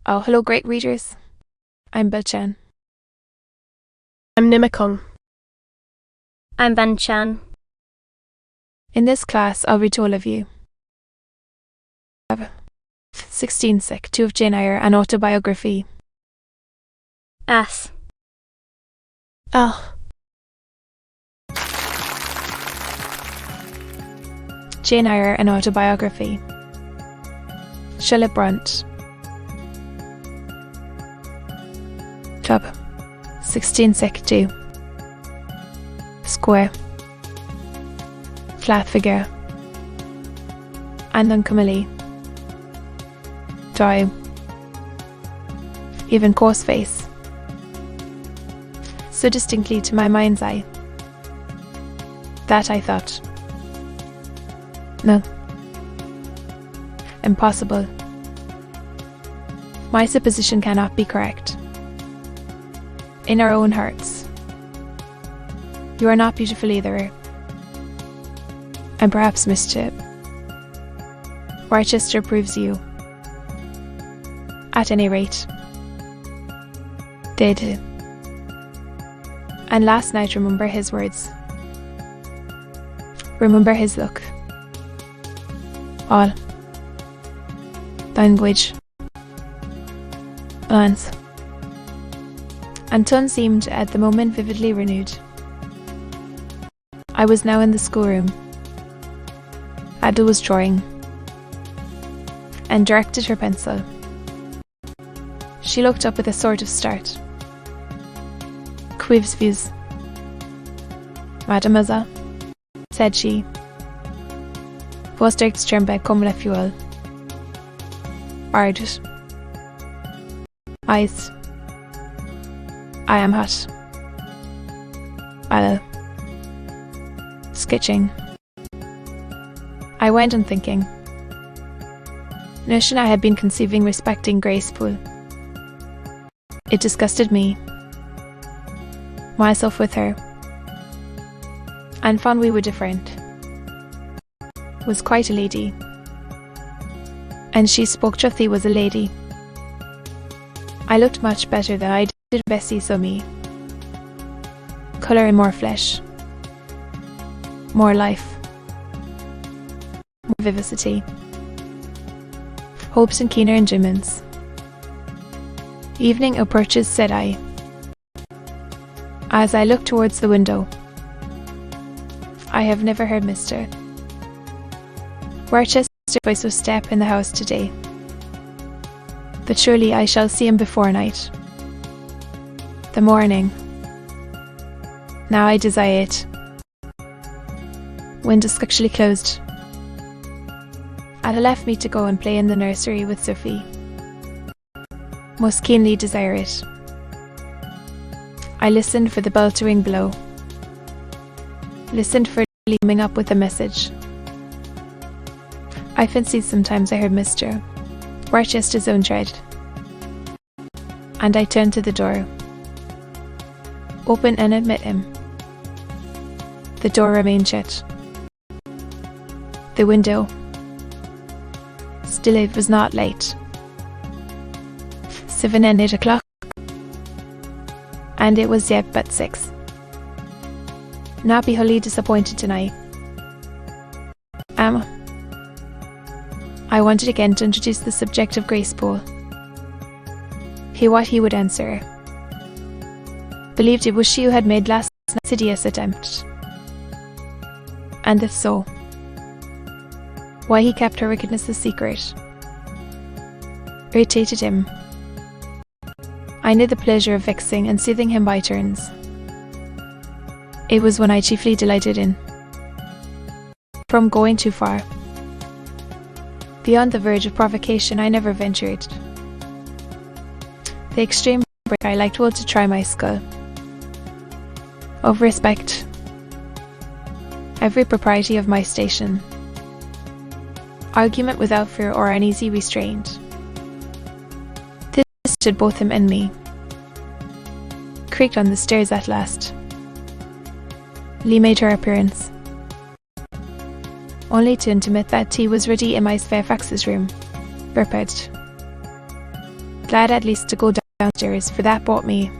Oh, hello, great readers. I'm Belchan. I'm Nimakong. I'm Banchan. In this class, I'll read to all of you. 16 Sec. 2 of Jane Eyre, an autobiography. As. Ah. Jane Eyre, an autobiography. Charlotte Brontë. Chap. 16 Sec. 2. Square. Flat figure. And uncomely. Dry. Even coarse face. So distinctly to my mind's eye that I thought, no, impossible. My supposition cannot be correct. In our own hearts, you are not beautiful either, and perhaps Miss Chap, Rochester proves you. At any rate, they did. And last night, remember his words. Remember his look. All. Language. Glance. And tone seemed at the moment vividly renewed. I was now in the schoolroom. Ada was drawing, and directed her pencil. She looked up with a sort of start. Qu'avez vous, mademoiselle, said she. Votre extrême comme la fuel. Ardent. Eyes. I am hot. Aloud. Sketching. I went on thinking. Notion I had been conceiving respecting Grace Poole. It disgusted me. Myself with her. And found we were different. Was quite a lady. And she spoke truthfully was a lady. I looked much better than I did Bessie saw me. Colour and more flesh. More life. More vivacity. Hopes and keener enjoyments. Evening approaches, said I, as I looked towards the window. I have never heard Mr. Rochester's voice was step in the house today, but surely I shall see him before night. The morning. Now I desire it. Windows actually closed. Ada left me to go and play in the nursery with Sophie. Most keenly desire it. I listened for the bell to ring below. Listened for it coming up with a message. I fancied sometimes I heard Mr. Rochester's own tread. And I turned to the door. Open and admit him. The door remained shut. The window. Still it was not late. 7 and 8 o'clock. And it was yet but 6. Not be wholly disappointed tonight. I wanted again to introduce the subject of Grace Poole. What he would answer. Believed it was she who had made last night's insidious attempt. And if so, why he kept her wickedness a secret. Irritated him. I knew the pleasure of vexing and soothing him by turns. It was one I chiefly delighted in. From going too far. Beyond the verge of provocation I never ventured. The extreme break I liked well to try my skill. Of respect. Every propriety of my station. Argument without fear or uneasy restraint. This stood both him and me. Creaked on the stairs at last. Lee made her appearance. Only to intimate that tea was ready in Miss Fairfax's room, prepared. glad at least to go downstairs, for that brought me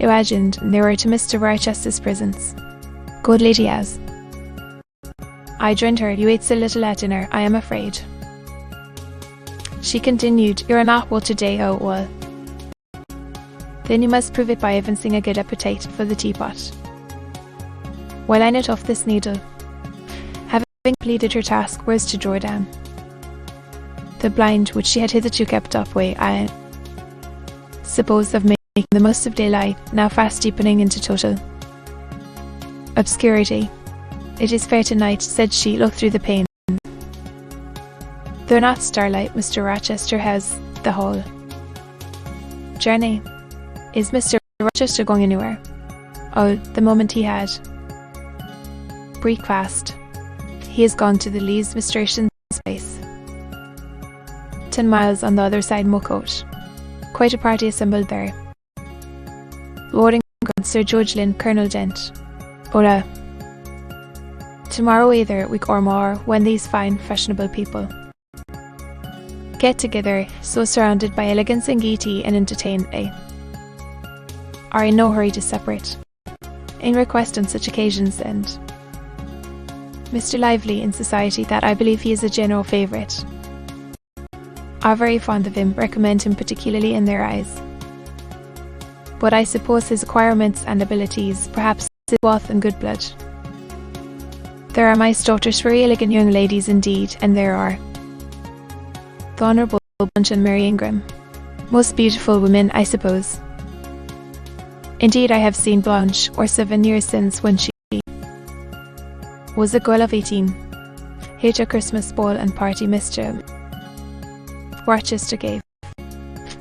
imagined nearer to Mr. Rochester's presence. Good lady as I joined her. You ate so little at dinner, I am afraid. She continued, you're not well today, oh well. Then you must prove it by evincing a good appetite for the teapot. While I knit off this needle, having completed her task, was to draw down the blind which she had hitherto kept up way, I suppose, of making the most of daylight, now fast deepening into total obscurity. It is fair tonight, said she, look through the pane. Though not starlight, Mr. Rochester has the whole journey. Is Mr. Rochester going anywhere? Oh, the moment he had breakfast, he has gone to the Lees administration space, 10 miles on the other side Mocote. Quite a party assembled there. Lord Ingram, Sir George Lynn, Colonel Dent. Ola. Tomorrow either a week or more, when these fine fashionable people get together, so surrounded by elegance and gaiety, and entertain are in no hurry to separate. In request on such occasions, and Mr. Lively in society, that I believe he is a general favourite, are very fond of him, recommend him particularly in their eyes. But I suppose his acquirements and abilities, perhaps his wealth and good blood. There are my daughters, very elegant young ladies indeed, and there are the Honourable Bunch and Mary Ingram, most beautiful women, I suppose. Indeed, I have seen Blanche, or 7 years since, when she was a girl of 18, here to a Christmas ball and party Mr. Rochester gave.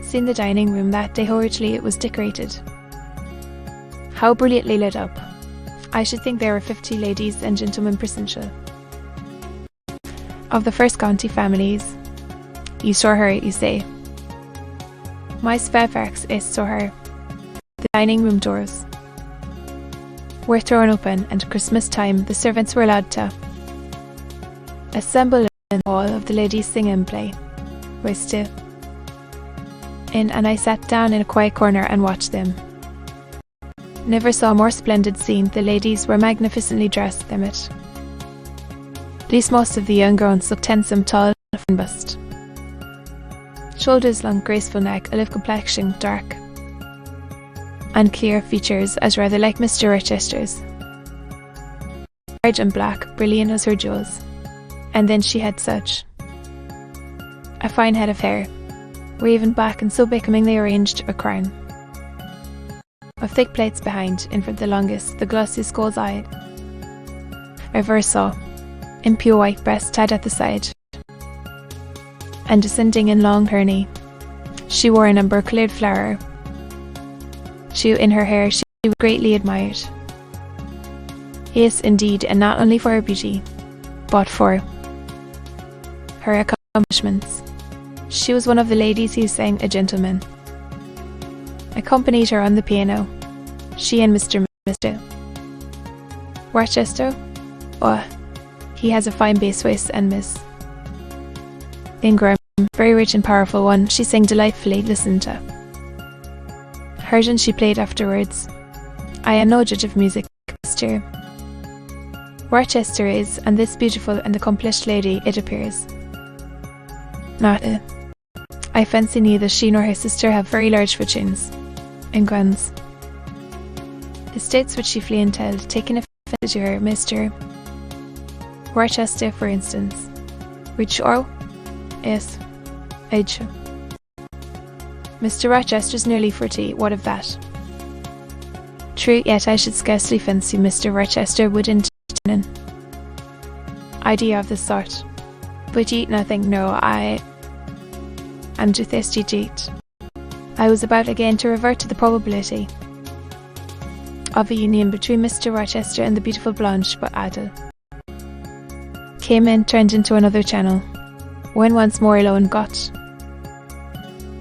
Seen the dining room that day, how richly it was decorated, how brilliantly lit up. I should think there were 50 ladies and gentlemen present, of the first county families. You saw her, you say? Miss Fairfax, yes, saw her. The dining room doors were thrown open, and at Christmas time the servants were allowed to assemble in the hall of the ladies' sing and play. Was still in, and I sat down in a quiet corner and watched them. Never saw a more splendid scene. The ladies were magnificently dressed, them at least most of the young girls looked handsome, tall, and bust. Shoulders long, graceful neck, olive complexion, dark and clear features, as rather like Mr. Rochester's. Large and black, brilliant as her jewels. And then she had such a fine head of hair, waving back and so becomingly arranged a crown of thick plaits behind, in front the longest, the glossy skull's eye, a verso, in pure white breast tied at the side, and descending in long tourney. She wore an amber-coloured flower. In her hair she was greatly admired. Yes, indeed, and not only for her beauty, but for her accomplishments. She was one of the ladies who sang a gentleman accompanied her on the piano. She and Mr. Rochester? Oh, he has a fine bass voice, and Miss Ingram, very rich and powerful one. She sang delightfully, listened to. Heard and she played afterwards. I am no judge of music, Mr. Rochester is, and this beautiful and accomplished lady, it appears, not a. I fancy neither she nor her sister have very large fortunes and guns. Estates which she fleet held, taking offence to her, Mr. Rochester, for instance, which or yes, age. Mr. Rochester's nearly 40. What of that? True, yet I should scarcely fancy Mr. Rochester would entertain an idea of this sort. But eat nothing, no, I am too thirsty to eat. I was about again to revert to the probability of a union between Mr. Rochester and the beautiful Blanche, but Adele came in, turned into another channel, when once more alone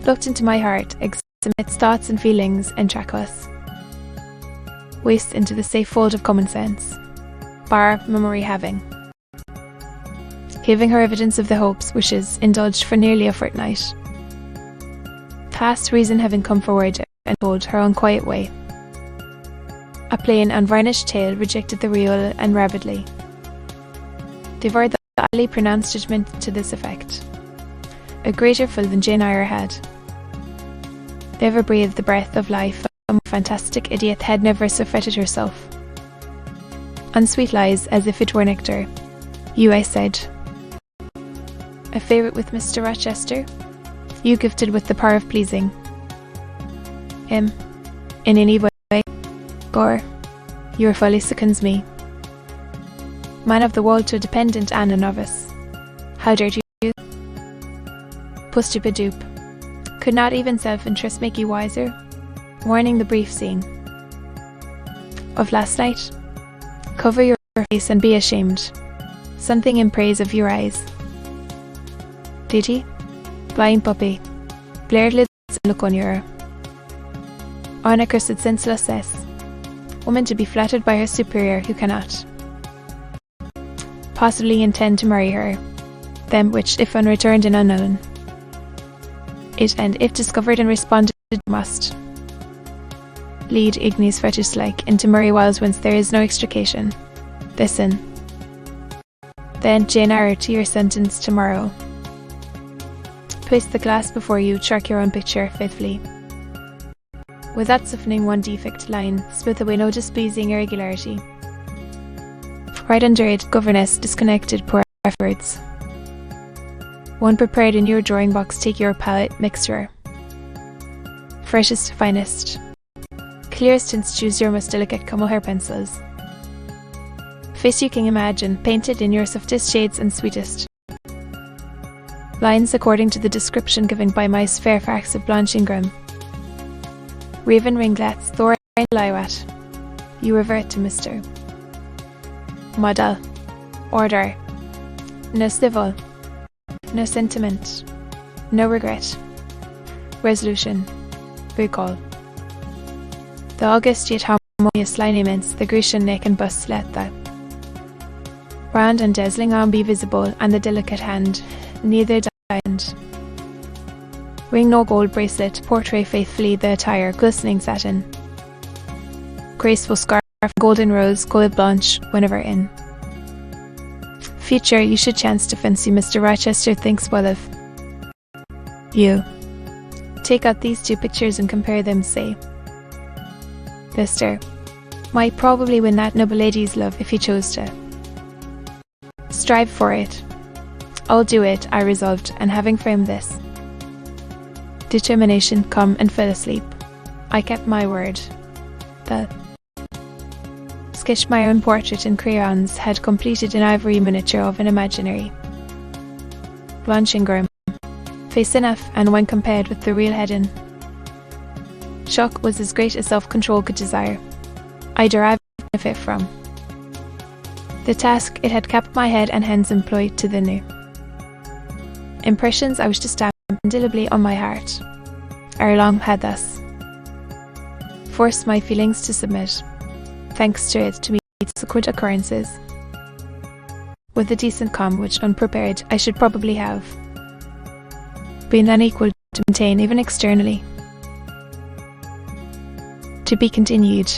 looked into my heart, examined its thoughts and feelings, and track us waste into the safe fold of common sense, bar memory having her evidence of the hopes, wishes, indulged for nearly a fortnight. past reason having come forward and told her own quiet way. A plain, unvarnished tale rejected the real and rapidly. Devoured the highly pronounced judgment to this effect. A greater fool than Jane Eyre had. Never breathed the breath of life, a more fantastic idiot had never so fretted herself. Unsweet lies as if it were nectar. You, I said. A favourite with Mr. Rochester? You gifted with the power of pleasing him in any way, or your folly seconds me. Man of the world to a dependent and a novice. How dared you? Puss-stupid dupe. Could not even self-interest make you wiser? Warning the brief scene of last night. Cover your face and be ashamed. Something in praise of your eyes. Did he? Blind puppy. Blared lids and look on your. On a cursed senselessness. Woman to be flattered by her superior who cannot possibly intend to marry her. Them which, if unreturned and unknown, it and if discovered and responded must lead ignis fatuus like into merry wilds whence there is no extrication. Listen. Then, Jane Eyre, to your sentence tomorrow. Place the glass before you, track your own picture faithfully. Without softening one defect line, smooth away no displeasing irregularity. Right under it, governess, disconnected poor words. One prepared in your drawing box, take your palette mixture. Freshest, finest. Clearest tints, choose your most delicate Como hair pencils. Face you can imagine, painted in your softest shades and sweetest lines according to the description given by Mice Fairfax of Blanche Ingram. Raven ringlets, Thor and Liwat. You revert to Mr. Model. Order. No civil. No sentiment. No regret. Resolution. Recall. The august yet harmonious lineaments, the Grecian neck and bust let the round and dazzling arm be visible, and the delicate hand, neither diamond ring nor gold bracelet, portray faithfully the attire, glistening satin, graceful scarf, golden rose, gold blanche, whenever in future you should chance to fancy Mr. Rochester thinks well of you. Take out these two pictures and compare them, say. Mr. might probably win that noble lady's love if he chose to. Strive for it. I'll do it, I resolved, and having framed this determination, come and fell asleep. I kept my word. The sketched my own portrait in crayons, had completed an ivory miniature of an imaginary Blanche Ingram. Face enough, and when compared with the real Hedon, shock was as great as self-control could desire. I derived benefit from the task it had kept my head and hands employed to the new impressions I wished to stamp indelibly on my heart. Ere long had thus forced my feelings to submit, thanks to it, to meet subsequent occurrences with a decent calm which, unprepared, I should probably have been unequal to maintain even externally. To be continued.